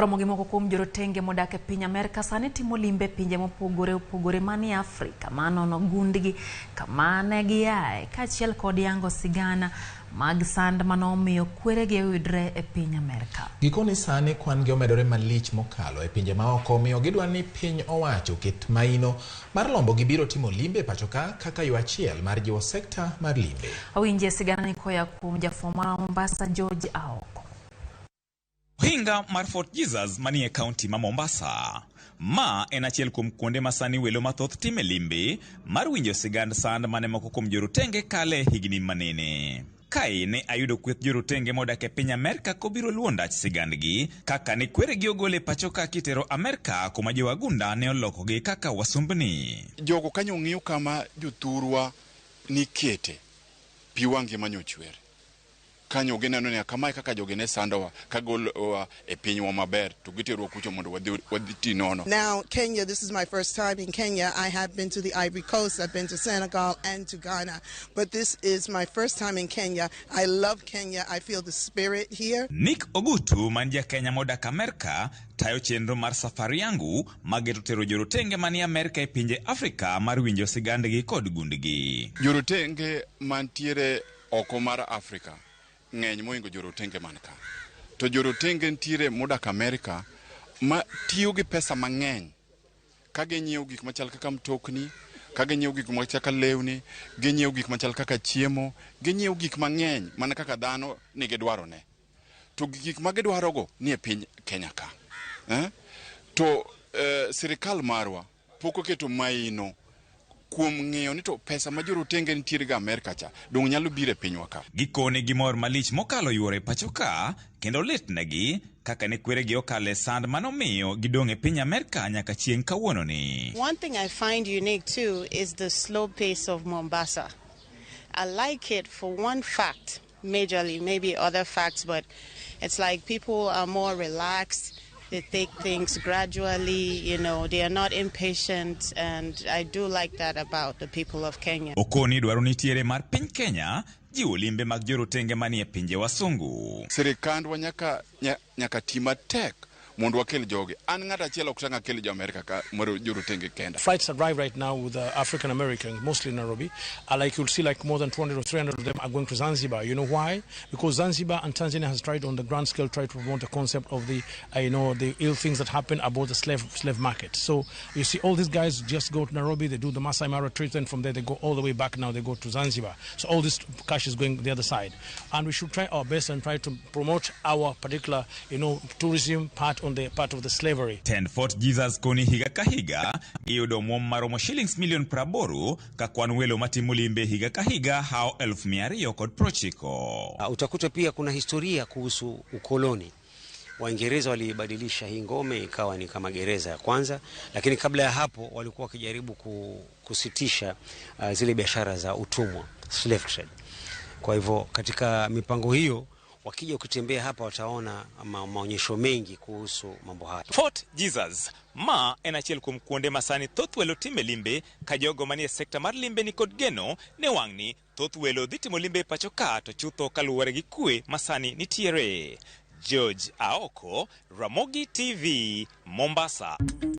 Ramogi moko kuom rotenge modak e piny Amerka sani timo limbe pinje mopogore manie Afrika manono gundgi kamane giae kaachiel kod yango sigana mag sand manomiyo kweregi oyudre e piny Amerka. Gikoni sani kwan gi omedore malich mokalo e pinje maoko miyo gidwa ni piny owacho ket maino mar lombo gibiro timo limbe pachoka kaka yo achiel mar jiwo sekta mar limbe. Awinje sigana ni koya kuom jafwambo ma Mombasa George Aoko. Ohinga mar Fort Jesus manie kaunti ma Mombasa. Ma en achiel kuom kuonde masani welo mathoth time limbe mar winjo sigand sand mane moko kuom jorotenge kale higni manene. Kae ne ayudo kweth jorotenge modak e piny Amerka kobiro luondach sigandgi kaka ne kweregi ogole pachoka kitero Amerka kuma jowagunda ne olokogi kaka wasumbni. Jogo kanyo ng'iyo kama jothurwa nikete piwangi manyochwere. Kanyo gineno ni kama kaka jogene sandowa kagol e pinywa maber to gitero kucho mondo wadhi nono. Now Kenya, this is my first time in Kenya. I have been to the Ivory Coast, I've been to Senegal and to Ghana, but this is my first time in Kenya. I love Kenya. I feel the spirit here. Nick Ogutu manja Kenya modak Amerka tayo chenro mar safari yangu mageto tero jorotenge mani Amerka e pinje Afrika mar winjo sigandgi kod gundgi. Jorotenge mantiere oko mar Afrika ng'eny moingo jorotenge man ka. To jorotenge ntiere modak Amerka ma tiyo gi pesa mang'eny ka ginyiewo gik machal kaka mtokni, ka ginyiewo gik machal kaka lewni, ginyiewo gik machal kaka chiemo, ginyiewo gik mang'eny mana kaka dhano nigi dwarone. To gik ma gidwarogo ni e piny Kenya ka. To sirikal marwa pok oketo maino kuom ng'eyo ni to pesa ma jorotenge ntiere ga Amerka cha dong nyalo bire pinywa ka. Gikone gimor malich mokalo yuore pachoka kendo litnegi kaka ne kweregi okale sand manomiyo gidong e piny Amerka nyaka chieng' kawuono ni. One thing I find unique too is the slow pace of Mombasa. I like it for one fact, majorly, maybe other facts, but it's like people are more relaxed. They take things gradually, you know, they are not impatient, and I do like that about the people of Kenya. Okoni dwaro nitiere mar piny Kenya jiwo limbe mag jorotenge manie pinje wasungu. Sirikandwa nyaka tima tek mondo wakel joge. An ng'ata achiel ok tanga kel jo Amerika ka moro jorotenge kenda. Flights arrive right now with African Americans, mostly in Nairobi. Like you'll see like more than 200 or 300 of them are going to Zanzibar. You know why? Because Zanzibar and Tanzania has tried on the grand scale to promote the concept of the the ill things that happen about the slave market. So you see all these guys just go to Nairobi, they do the Masai Mara treatment, from there they go all the way back, now they go to Zanzibar. So all this cash is going the other side. And we should try our best and try to promote our particular tourism part on the part of the slavery. 10 Fort Jesus koni higa kahiga iyudo mwom maromo shillings milion 80 ka kwan welo matimo limbe higa kahiga hao 290. Utakuta pia kuna historia kuhusu ukoloni. Waingereza walibadilisha hii ngome ikawa ni kama gereza ya kwanza, lakini kabla ya hapo walikuwa wakijaribu kusitisha zile biashara za utumwa, slave trade. Kwa hivyo katika mipango hiyo wakija ukitembea hapa wataona maonyesho mengi kuhusu mambo haya. Fort Jesus ma en achiel kuom kuonde masani thoth welo time limbe ka jogo manie sekta mar limbe ni kod geno ne wang'ni thoth welo dhi timo limbe pachoka to chutho kaluwore gi kwe masani nitiere. George Aoko, Ramogi TV, Mombasa.